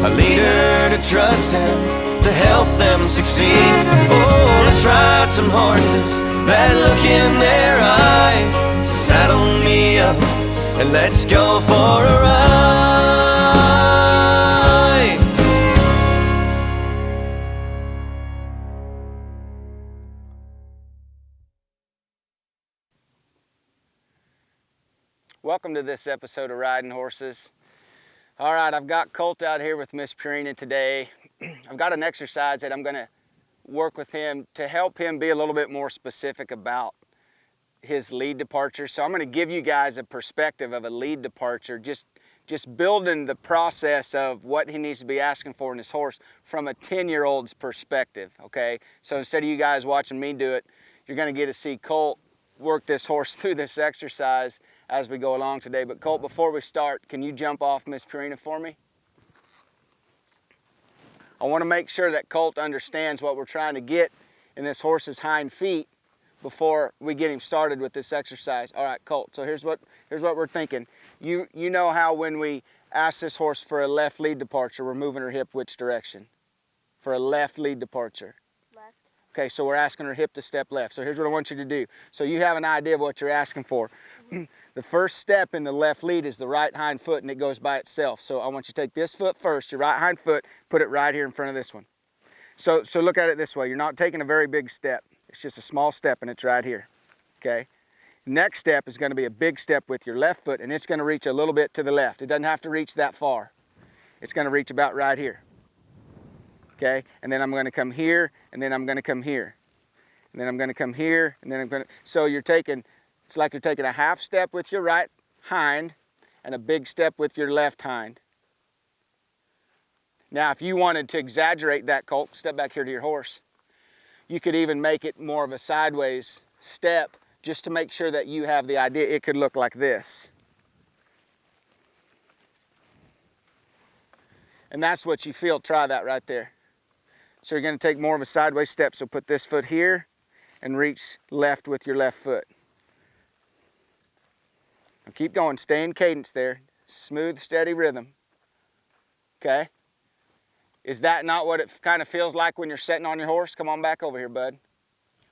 a leader to trust and to help them succeed. Oh, let's ride some horses, that look in their eyes. So saddle me up and let's go for a ride. Welcome to this episode of Riding Horses. All right, I've got Kolt out here with Miss Purina today. I've got an exercise that I'm going to work with him to help him be a little bit more specific about his lead departure. So I'm going to give you guys a perspective of a lead departure, just building the process of what he needs to be asking for in his horse from a 10-year-old's perspective, okay? So instead of you guys watching me do it, you're going to get to see Kolt work this horse through this exercise as we go along today. But Kolt, before we start, can you jump off Miss Purina for me? I want to make sure that Kolt understands what we're trying to get in this horse's hind feet before we get him started with this exercise. All right, Kolt, so here's what we're thinking. You know how when we ask this horse for a left lead departure, we're moving her hip which direction? For a left lead departure. Left. Okay, so we're asking her hip to step left. So here's what I want you to do. So you have an idea of what you're asking for. The first step in the left lead is the right hind foot, and it goes by itself. So I want you to take this foot first, your right hind foot, put it right here in front of this one. So look at it this way. You're not taking a very big step. It's just a small step, and it's right here, okay? Next step is going to be a big step with your left foot, and it's going to reach a little bit to the left. It doesn't have to reach that far. It's going to reach about right here, okay? And then I'm going to come here, and then I'm going to come here. And then I'm going to come here, and then I'm going to... So you're taking... It's like you're taking a half step with your right hind and a big step with your left hind. Now, if you wanted to exaggerate that, Kolt, step back here to your horse. You could even make it more of a sideways step just to make sure that you have the idea. It could look like this. And that's what you feel. Try that right there. So you're going to take more of a sideways step. So put this foot here and reach left with your left foot. Now keep going, stay in cadence there. Smooth, steady rhythm. Okay? Is that not what it kind of feels like when you're sitting on your horse? Come on back over here, bud.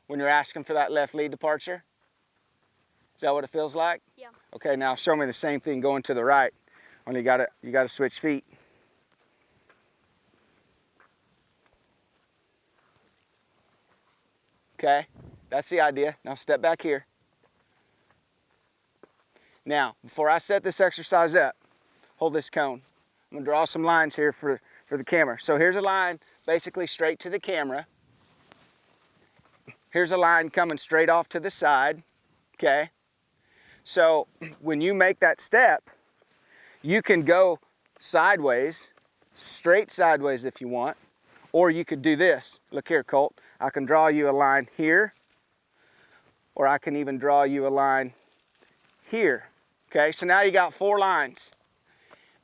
When you're asking for that left lead departure? Is that what it feels like? Yeah. Okay, now show me the same thing going to the right. Only you gotta switch feet. Okay, that's the idea. Now step back here. Now, before I set this exercise up, hold this cone. I'm gonna draw some lines here for the camera. So here's a line basically straight to the camera. Here's a line coming straight off to the side, okay? So when you make that step, you can go sideways, straight sideways if you want, or you could do this. Look here, Kolt. I can draw you a line here, or I can even draw you a line here. Okay, so now you got 4 lines.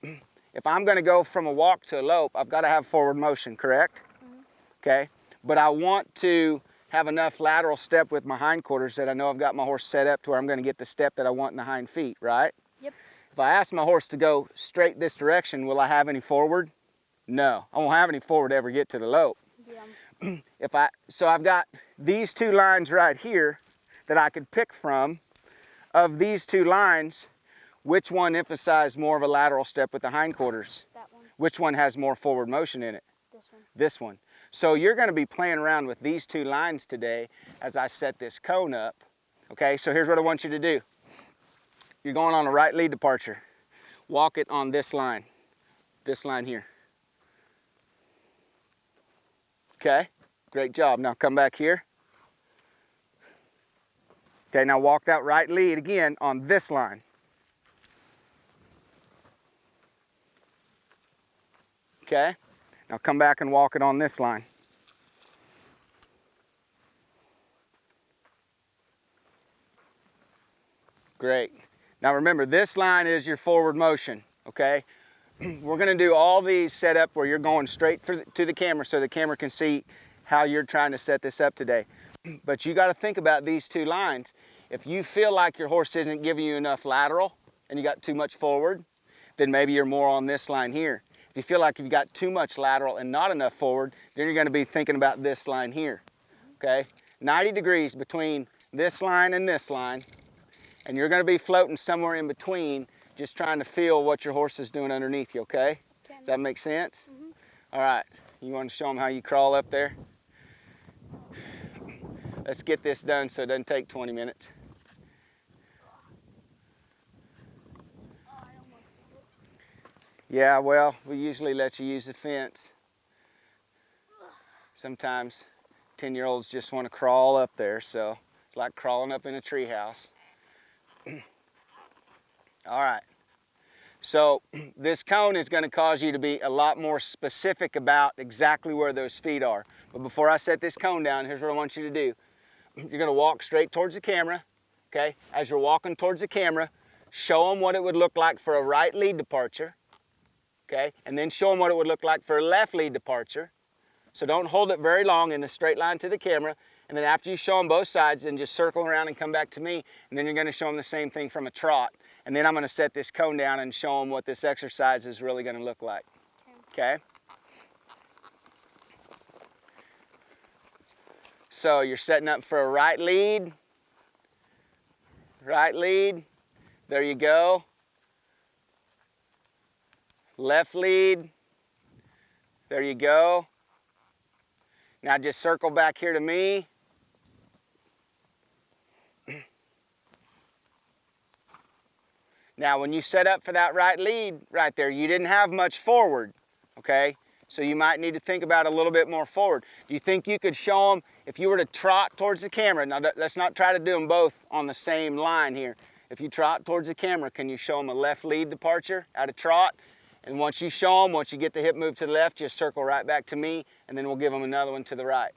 If I'm going to go from a walk to a lope, I've got to have forward motion, correct? Mm-hmm. Okay, but I want to have enough lateral step with my hindquarters that I know I've got my horse set up to where I'm going to get the step that I want in the hind feet, right? Yep. If I ask my horse to go straight this direction, will I have any forward? No, I won't have any forward to ever get to the lope. Yeah. So I've got these 2 lines right here that I could pick from. Of these 2 lines, which one emphasized more of a lateral step with the hindquarters? That one. Which one has more forward motion in it? This one. This one. So you're going to be playing around with these 2 lines today as I set this cone up. Okay, so here's what I want you to do. You're going on a right lead departure. Walk it on this line here. Okay, great job. Now come back here. Okay, now walk that right lead again on this line. Okay, now come back and walk it on this line. Great. Now remember, this line is your forward motion, okay? We're going to do all these set up where you're going straight to the camera so the camera can see how you're trying to set this up today. But you got to think about these 2 lines. If you feel like your horse isn't giving you enough lateral and you got too much forward, then maybe you're more on this line here. you feel like you've got too much lateral and not enough forward, then you're going to be thinking about this line here, okay? 90 degrees between this line and this line, and you're going to be floating somewhere in between, just trying to feel what your horse is doing underneath you, okay? Does that make sense? Mm-hmm. All right, you want to show them how you crawl up there? Let's get this done so it doesn't take 20 minutes. Yeah, well, we usually let you use the fence. Sometimes 10-year-olds just want to crawl up there, so it's like crawling up in a treehouse. All right, so this cone is going to cause you to be a lot more specific about exactly where those feet are. But before I set this cone down, here's what I want you to do. You're going to walk straight towards the camera, okay? As you're walking towards the camera, show them what it would look like for a right lead departure. Okay, and then show them what it would look like for a left lead departure. So don't hold it very long in a straight line to the camera, and then after you show them both sides, then just circle around and come back to me, and then you're going to show them the same thing from a trot. And then I'm going to set this cone down and show them what this exercise is really going to look like. Okay? So you're setting up for a right lead, there you go. Left lead, there you go. Now just circle back here to me. Now when you set up for that right lead right there, you didn't have much forward, okay? So you might need to think about a little bit more forward. Do you think you could show them, if you were to trot towards the camera, now let's not try to do them both on the same line here. If you trot towards the camera, can you show them a left lead departure out of trot? And once you show them, once you get the hip move to the left, just circle right back to me, and then we'll give them another one to the right.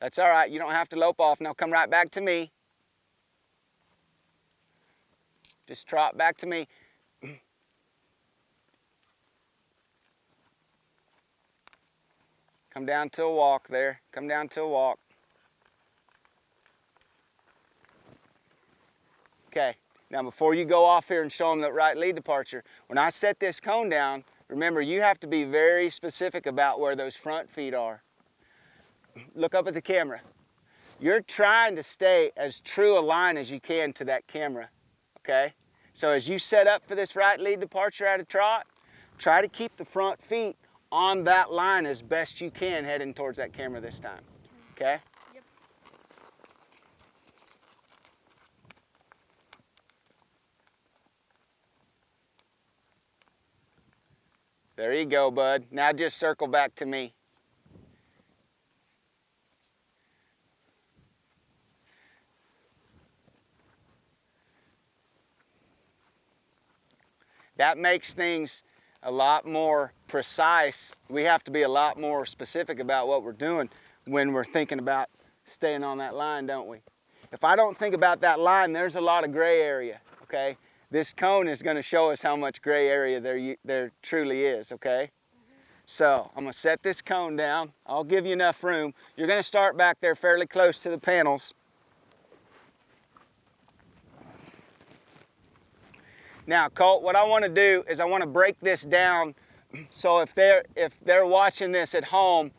That's all right, you don't have to lope off. Now come right back to me. Just trot back to me. Come down to a walk there. Come down to a walk. Okay, now before you go off here and show them that right lead departure, when I set this cone down, remember you have to be very specific about where those front feet are. Look up at the camera. You're trying to stay as true a line as you can to that camera, okay? So as you set up for this right lead departure out of trot, try to keep the front feet on that line as best you can heading towards that camera this time, okay? Yep. There you go, bud. Now just circle back to me. That makes things a lot more precise. We have to be a lot more specific about what we're doing when we're thinking about staying on that line, don't we? If I don't think about that line, there's a lot of gray area, okay? This cone is going to show us how much gray area there truly is, okay? So I'm going to set this cone down. I'll give you enough room. You're going to start back there fairly close to the panels. Now, Colt, what I want to do is I want to break this down so if they're watching this at home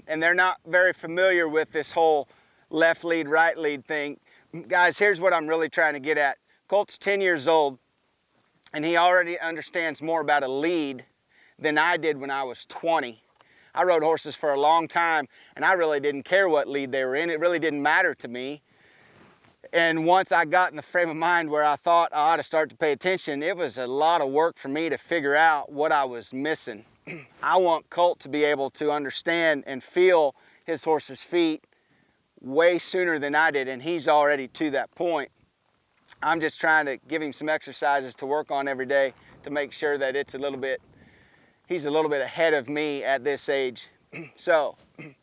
and they're not very familiar with this whole left lead, right lead thing, guys, here's what I'm really trying to get at. Colt's 10 years old, and he already understands more about a lead than I did when I was 20. I rode horses for a long time, and I really didn't care what lead they were in. It really didn't matter to me. And once I got in the frame of mind where I thought I ought to start to pay attention, it was a lot of work for me to figure out what I was missing. I want Colt to be able to understand and feel his horse's feet way sooner than I did, and he's already to that point. I'm just trying to give him some exercises to work on every day to make sure that he's a little bit ahead of me at this age. So, I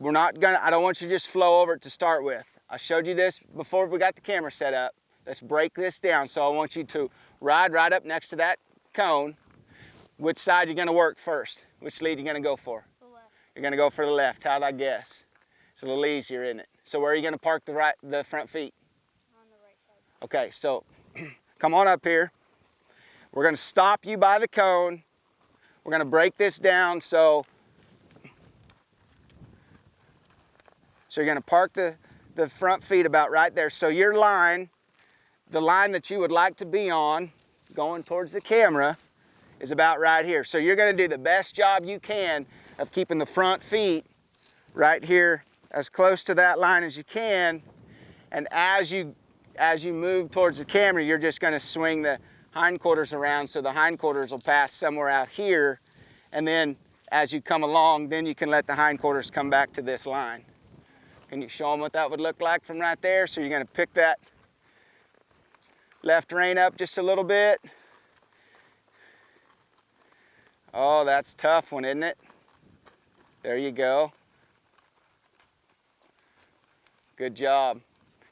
don't want you to just flow over it to start with. I showed you this before we got the camera set up. Let's break this down. So I want you to ride right up next to that cone. Which side you're going to work first? Which lead you're going to go for? The left. You're going to go for the left. How'd I guess? It's a little easier, isn't it? So where are you going to park the front feet? Okay, so come on up here. We're gonna stop you by the cone. We're gonna break this down so you're gonna park the front feet about right there. So your line, the line that you would like to be on, going towards the camera, is about right here. So you're gonna do the best job you can of keeping the front feet right here as close to that line as you can. And as you move towards the camera, you're just gonna swing the hindquarters around so the hindquarters will pass somewhere out here. And then as you come along, then you can let the hindquarters come back to this line. Can you show them what that would look like from right there? So you're gonna pick that left rein up just a little bit. Oh, that's a tough one, isn't it? There you go. Good job.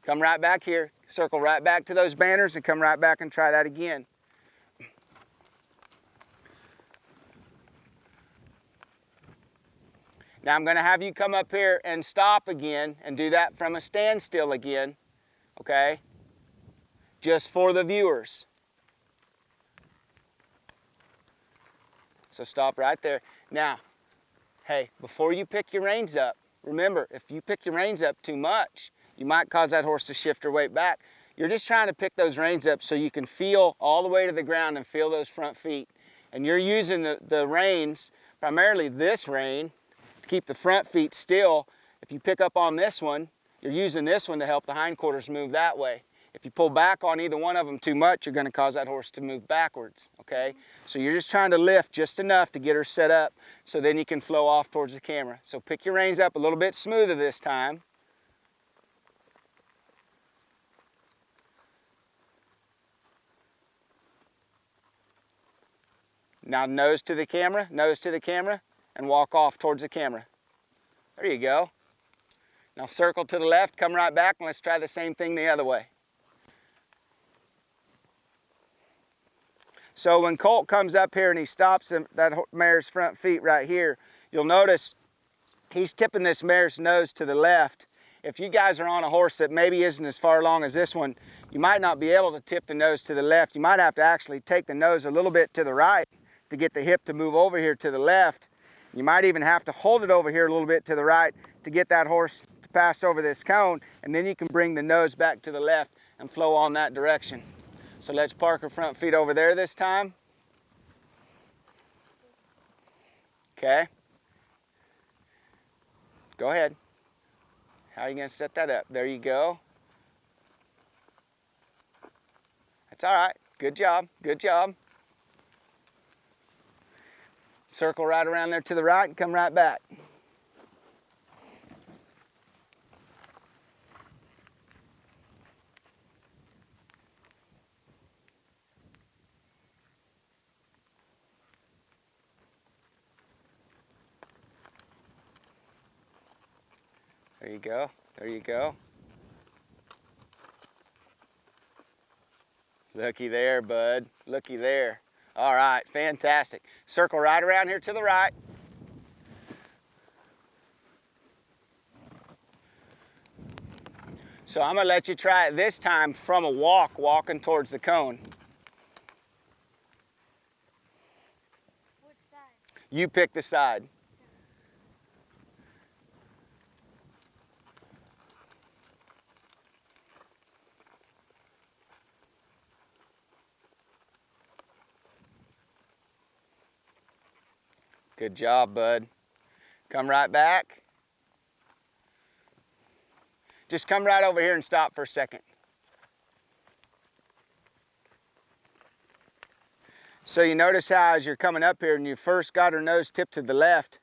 Come right back here. Circle right back to those banners and come right back and try that again. Now I'm going to have you come up here and stop again and do that from a standstill again, okay? Just for the viewers. So stop right there. Now, hey, before you pick your reins up, remember, if you pick your reins up too much, you might cause that horse to shift her weight back. You're just trying to pick those reins up so you can feel all the way to the ground and feel those front feet. And you're using the reins, primarily this rein, to keep the front feet still. If you pick up on this one, you're using this one to help the hindquarters move that way. If you pull back on either one of them too much, you're going to cause that horse to move backwards, okay? So you're just trying to lift just enough to get her set up so then you can flow off towards the camera. So pick your reins up a little bit smoother this time. Now nose to the camera, and walk off towards the camera. There you go. Now circle to the left, come right back, and let's try the same thing the other way. So when Colt comes up here and he stops that mare's front feet right here, you'll notice he's tipping this mare's nose to the left. If you guys are on a horse that maybe isn't as far along as this one, you might not be able to tip the nose to the left. You might have to actually take the nose a little bit to the right to get the hip to move over here to the left. You might even have to hold it over here a little bit to the right to get that horse to pass over this cone, and then you can bring the nose back to the left and flow on that direction. So let's park her front feet over there this time. Okay. Go ahead. How are you going to set that up? There you go. That's all right. Good job. Good job. Circle right around there to the right and come right back. There you go. There you go. Looky there, bud. Looky there. All right, fantastic. Circle right around here to the right. So I'm gonna let you try it this time from a walk, walking towards the cone. Which side? You pick the side. Good job, bud. Come right back. Just come right over here and stop for a second. So you notice how as you're coming up here and you first got her nose tipped to the left,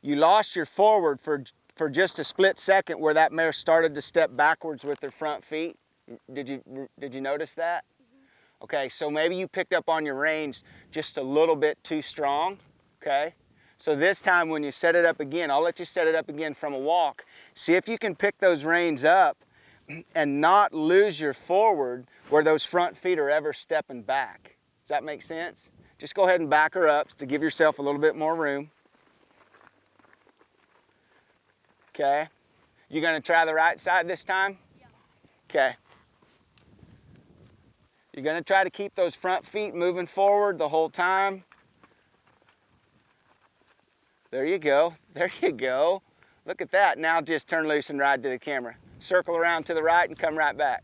you lost your forward for just a split second where that mare started to step backwards with her front feet. Did you notice that? Mm-hmm. Okay, so maybe you picked up on your reins just a little bit too strong. Okay, so this time when you set it up again, I'll let you set it up again from a walk. See if you can pick those reins up and not lose your forward where those front feet are ever stepping back. Does that make sense? Just go ahead and back her up to give yourself a little bit more room. Okay, you gonna try the right side this time? Yeah. Okay. You're gonna try to keep those front feet moving forward the whole time. There you go, there you go. Look at that, now just turn loose and ride to the camera. Circle around to the right and come right back.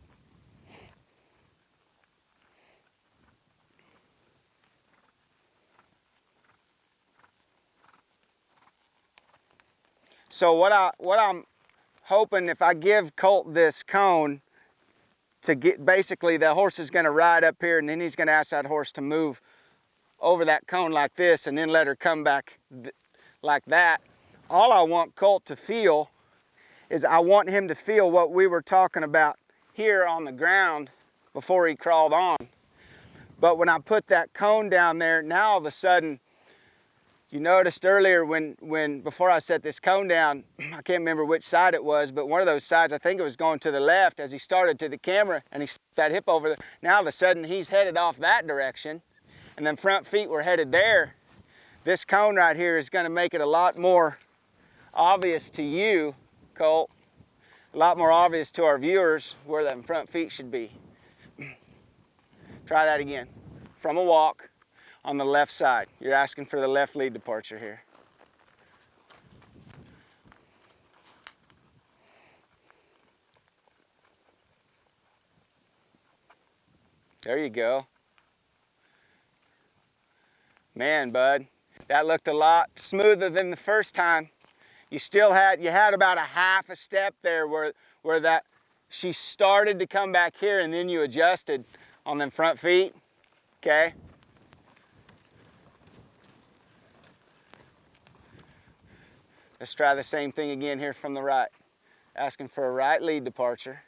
So what I'm hoping, if I give Colt this cone, to get, basically the horse is gonna ride up here and then he's gonna ask that horse to move over that cone like this and then let her come back like that. All I want Colt to feel is I want him to feel what we were talking about here on the ground before he crawled on. But when I put that cone down there, now all of a sudden, you noticed earlier before I set this cone down, I can't remember which side it was, but one of those sides, I think it was going to the left as he started to the camera and he slipped that hip over there. Now all of a sudden he's headed off that direction and then front feet were headed there. This cone right here is gonna make it a lot more obvious to you, Colt, a lot more obvious to our viewers where them front feet should be. Try that again. From a walk on the left side. You're asking for the left lead departure here. There you go. Man, bud, that looked a lot smoother than the first time. You had about a half a step there where that she started to come back here and then you adjusted on them front feet, okay? Let's try the same thing again here from the right. Asking for a right lead departure.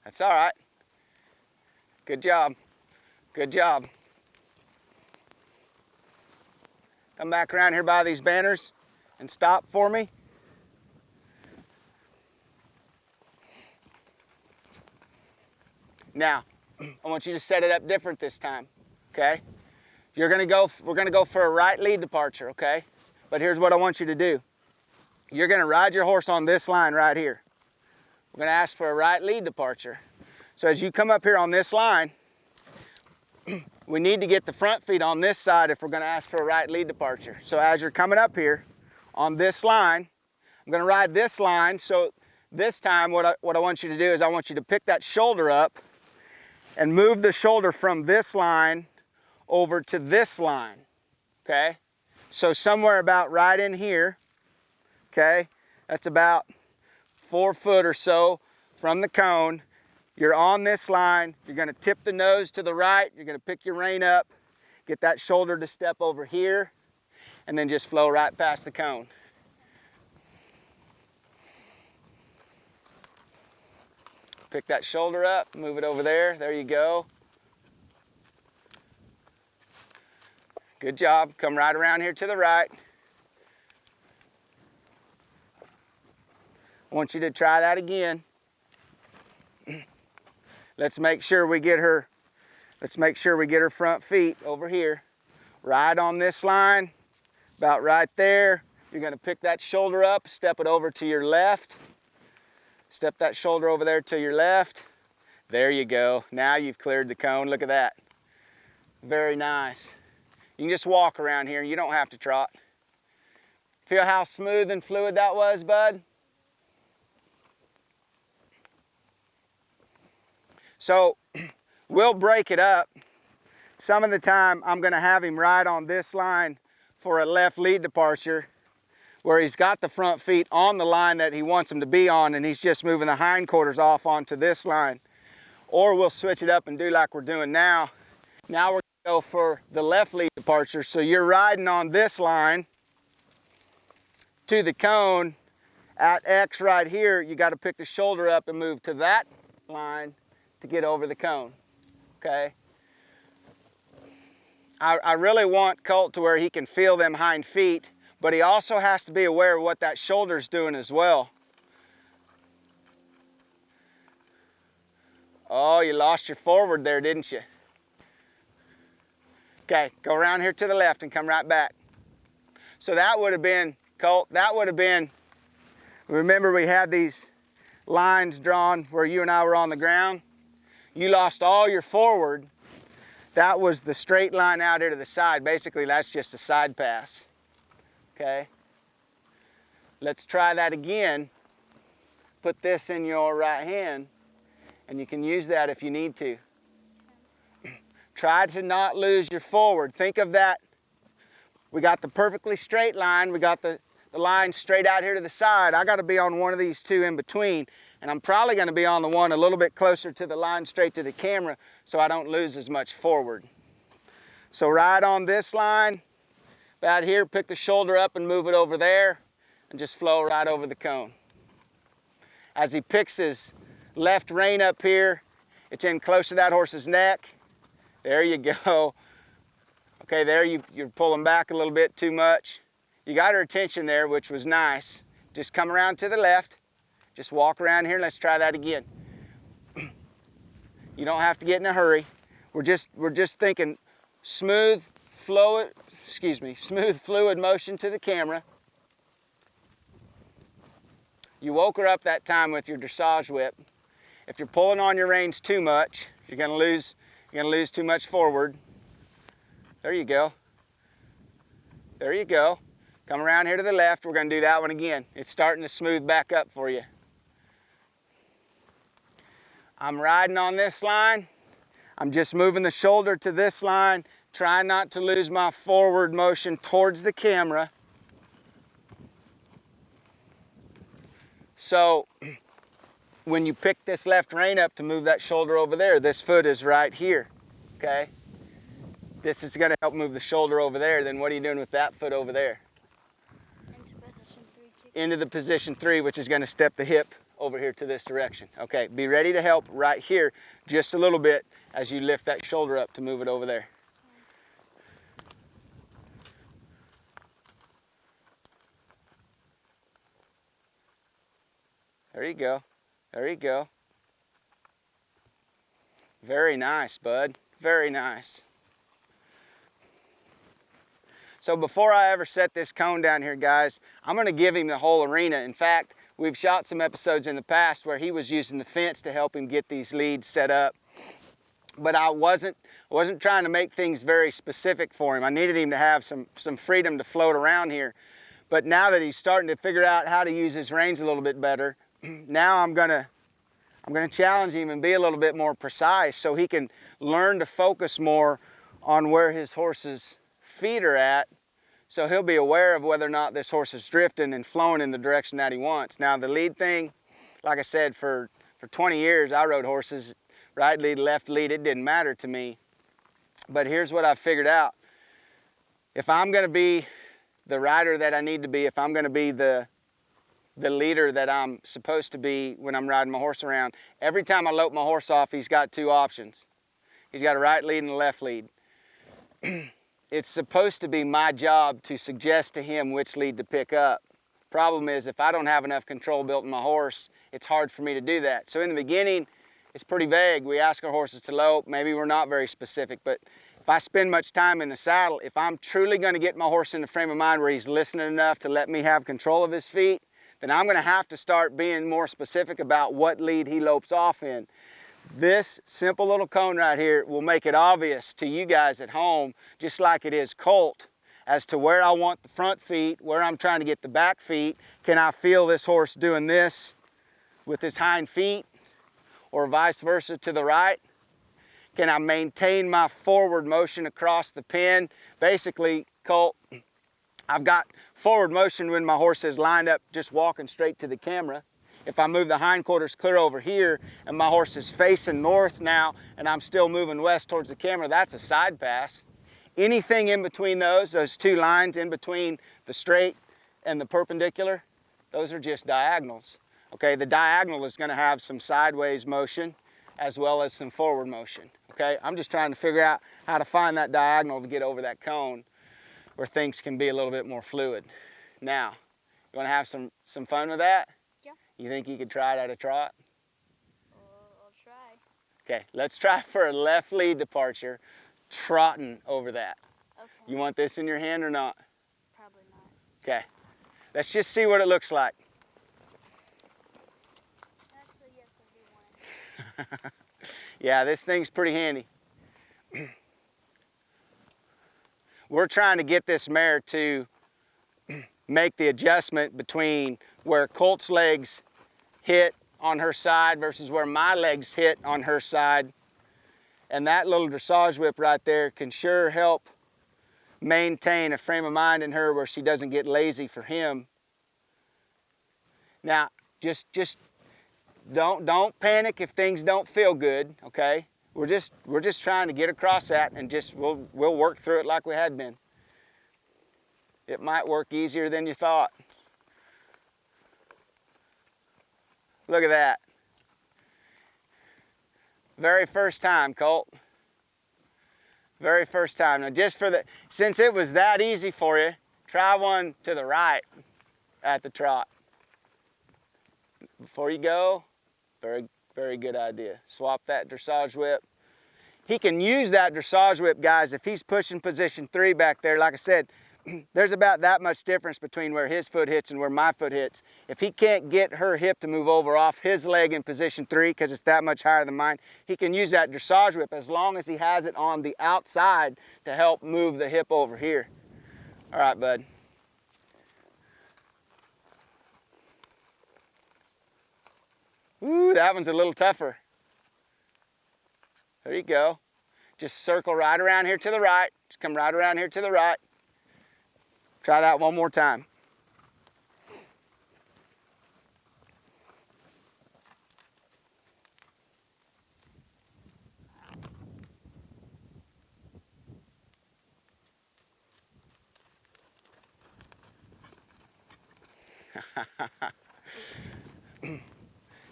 That's all right. Good job. Good job. Come back around here by these banners and stop for me. Now, I want you to set it up different this time, okay? We're gonna go for a right lead departure, okay? But here's what I want you to do. You're gonna ride your horse on this line right here. We're gonna ask for a right lead departure. So as you come up here on this line, we need to get the front feet on this side if we're gonna ask for a right lead departure. So as you're coming up here on this line, I'm gonna ride this line. So this time what I want you to do is I want you to pick that shoulder up and move the shoulder from this line over to this line, okay? So somewhere about right in here, okay? That's about 4 foot or so from the cone. You're on this line, you're gonna tip the nose to the right, you're gonna pick your rein up, get that shoulder to step over here, and then just flow right past the cone. Pick that shoulder up, move it over there, there you go. Good job, come right around here to the right. I want you to try that again. Let's make sure we get her front feet over here. Right on this line, about right there. You're gonna pick that shoulder up, step it over to your left. Step that shoulder over there to your left. There you go. Now you've cleared the cone. Look at that. Very nice. You can just walk around here. You don't have to trot. Feel how smooth and fluid that was, bud? So we'll break it up. Some of the time I'm gonna have him ride on this line for a left lead departure where he's got the front feet on the line that he wants them to be on and he's just moving the hindquarters off onto this line. Or we'll switch it up and do like we're doing now. Now we're gonna go for the left lead departure. So you're riding on this line to the cone. At X right here, you gotta pick the shoulder up and move to that line to get over the cone, okay? I really want Colt to where he can feel them hind feet, but he also has to be aware of what that shoulder's doing as well. Oh, you lost your forward there, didn't you? Okay, go around here to the left and come right back. So that would have been, Colt, that would have been, remember we had these lines drawn where you and I were on the ground? You lost all your forward. That was the straight line out here to the side. Basically, that's just a side pass, okay? Let's try that again. Put this in your right hand, and you can use that if you need to. Try to not lose your forward. Think of that. We got the perfectly straight line. We got the line straight out here to the side. I got to be on one of these two in between, and I'm probably going to be on the one a little bit closer to the line straight to the camera so I don't lose as much forward. So right on this line, about here, pick the shoulder up and move it over there, and just flow right over the cone. As he picks his left rein up here, it's in close to that horse's neck. There you go. Okay, there you're pulling back a little bit too much. You got her attention there, which was nice. Just come around to the left. Just walk around here and let's try that again. You don't have to get in a hurry. We're just thinking smooth fluid motion to the camera. You woke her up that time with your dressage whip. If you're pulling on your reins too much, you're gonna lose too much forward. There you go. There you go. Come around here to the left. We're gonna do that one again. It's starting to smooth back up for you. I'm riding on this line. I'm just moving the shoulder to this line, trying not to lose my forward motion towards the camera. So when you pick this left rein up to move that shoulder over there, this foot is right here, okay? This is gonna help move the shoulder over there. Then what are you doing with that foot over there? Into position 3. Into the position 3, which is gonna step the hip over here to this direction. Okay, be ready to help right here just a little bit as you lift that shoulder up to move it over there. There you go. There you go. Very nice, bud. Very nice. So before I ever set this cone down here, guys, I'm going to give him the whole arena. In fact, we've shot some episodes in the past where he was using the fence to help him get these leads set up. But I wasn't trying to make things very specific for him. I needed him to have some freedom to float around here. But now that he's starting to figure out how to use his reins a little bit better, now I'm gonna challenge him and be a little bit more precise so he can learn to focus more on where his horse's feet are at, so he'll be aware of whether or not this horse is drifting and flowing in the direction that he wants. Now the lead thing, like I said, for 20 years I rode horses, right lead, left lead, it didn't matter to me. But here's what I've figured out. If I'm gonna be the rider that I need to be, if I'm gonna be the leader that I'm supposed to be when I'm riding my horse around, every time I lope my horse off, he's got two options. He's got a right lead and a left lead. It's supposed to be my job to suggest to him which lead to pick up. Problem is, if I don't have enough control built in my horse, it's hard for me to do that. So in the beginning, it's pretty vague. We ask our horses to lope. Maybe we're not very specific, but if I spend much time in the saddle, if I'm truly going to get my horse in the frame of mind where he's listening enough to let me have control of his feet, then I'm going to have to start being more specific about what lead he lopes off in. This simple little cone right here will make it obvious to you guys at home, just like it is Colt, as to where I want the front feet, where I'm trying to get the back feet. Can I feel this horse doing this with his hind feet, or vice versa to the right? Can I maintain my forward motion across the pen? Basically, Colt, I've got forward motion when my horse is lined up just walking straight to the camera. If I move the hindquarters clear over here and my horse is facing north now and I'm still moving west towards the camera, that's a side pass. Anything in between those two lines in between the straight and the perpendicular, those are just diagonals. Okay, the diagonal is going to have some sideways motion as well as some forward motion. Okay, I'm just trying to figure out how to find that diagonal to get over that cone where things can be a little bit more fluid. Now, you want to have some fun with that? Yeah. You think you could try it at a trot? I'll try. Okay, let's try for a left lead departure, trotting over that. Okay. You want this in your hand or not? Probably not. Okay. Let's just see what it looks like. That's the S13E1. Yeah, this thing's pretty handy. We're trying to get this mare to make the adjustment between where Kolt's legs hit on her side versus where my legs hit on her side. And that little dressage whip right there can sure help maintain a frame of mind in her where she doesn't get lazy for him. Now, just don't panic if things don't feel good, okay? We're just trying to get across that, and we'll work through it like we had been. It might work easier than you thought. Look at that. Very first time, Colt. Very first time. Now since it was that easy for you, try one to the right at the trot. Before you go, very, very good idea. Swap that dressage whip. He can use that dressage whip, guys, if he's pushing position 3 back there. Like I said, there's about that much difference between where his foot hits and where my foot hits. If he can't get her hip to move over off his leg in position 3 because it's that much higher than mine, he can use that dressage whip as long as he has it on the outside to help move the hip over here. All right, bud. Ooh, that one's a little tougher. There you go. Just circle right around here to the right. Just come right around here to the right. Try that one more time.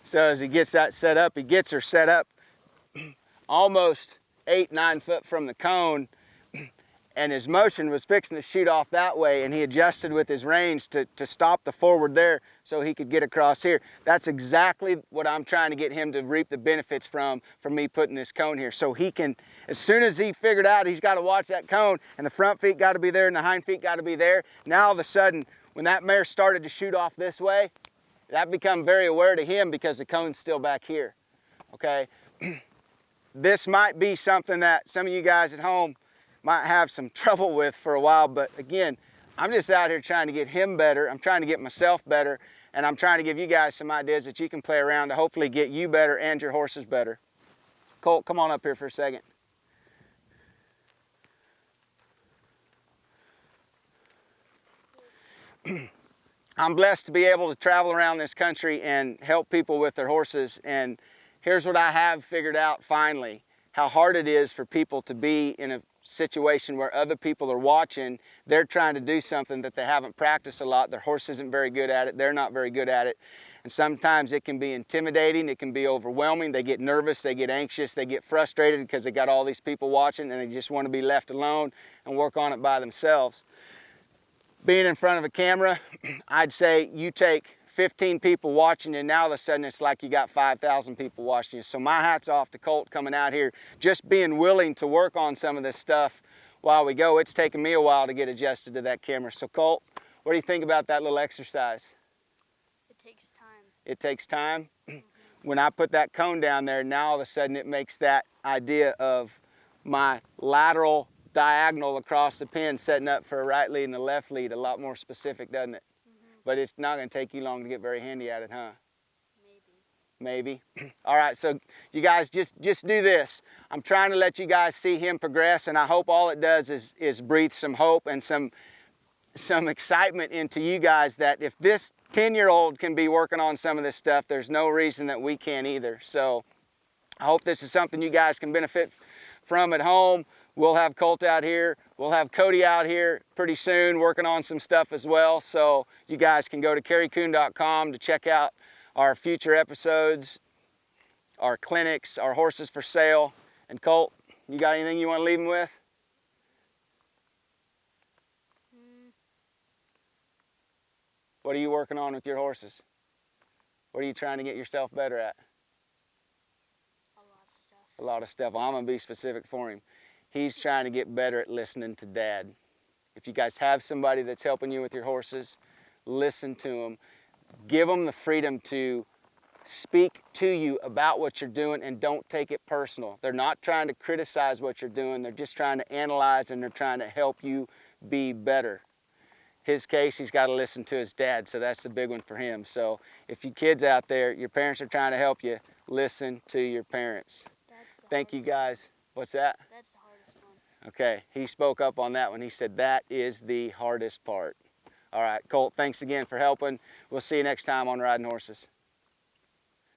So as he gets that set up, he gets her set up almost 8-9 foot from the cone, and his motion was fixing to shoot off that way, and he adjusted with his reins to stop the forward there so he could get across here. That's exactly what I'm trying to get him to reap the benefits from me putting this cone here. So he can, as soon as he figured out he's got to watch that cone, and the front feet got to be there and the hind feet got to be there, now all of a sudden, when that mare started to shoot off this way, that become very aware to him because the cone's still back here, okay? This might be something that some of you guys at home might have some trouble with for a while, but again, I'm just out here trying to get him better. I'm trying to get myself better, and I'm trying to give you guys some ideas that you can play around to hopefully get you better and your horses better. Colt, come on up here for a second. I'm blessed to be able to travel around this country and help people with their horses, and here's what I have figured out finally, how hard it is for people to be in a situation where other people are watching. They're trying to do something that they haven't practiced a lot. Their horse isn't very good at it. They're not very good at it. And sometimes it can be intimidating. It can be overwhelming. They get nervous. They get anxious. They get frustrated because they got all these people watching and they just want to be left alone and work on it by themselves. Being in front of a camera, I'd say you take 15 people watching you, and now all of a sudden it's like you got 5,000 people watching you. So my hat's off to Colt coming out here, just being willing to work on some of this stuff while we go. It's taken me a while to get adjusted to that camera. So Colt, what do you think about that little exercise? It takes time. It takes time? When I put that cone down there, now all of a sudden it makes that idea of my lateral diagonal across the pen setting up for a right lead and a left lead a lot more specific, doesn't it? But it's not going to take you long to get very handy at it, huh? Maybe. All right, so you guys just do this. I'm trying to let you guys see him progress, and I hope all it does is breathe some hope and some excitement into you guys that if this 10-year-old can be working on some of this stuff, there's no reason that we can't either. So I hope this is something you guys can benefit from at home. We'll have Colt out here. We'll have Cody out here pretty soon working on some stuff as well. So you guys can go to kerrycoon.com to check out our future episodes, our clinics, our horses for sale. And Colt, you got anything you want to leave them with? What are you working on with your horses? What are you trying to get yourself better at? A lot of stuff. A lot of stuff. Well, I'm going to be specific for him. He's trying to get better at listening to Dad. If you guys have somebody that's helping you with your horses, listen to them. Give them the freedom to speak to you about what you're doing, and don't take it personal. They're not trying to criticize what you're doing. They're just trying to analyze, and they're trying to help you be better. His case, he's got to listen to his dad, so that's the big one for him. So if you kids out there, your parents are trying to help you, listen to your parents. Thank you guys. What's that? That's the hardest one. Okay, he spoke up on that one. He said that is the hardest part. All right, Colt, thanks again for helping. We'll see you next time on Riding Horses.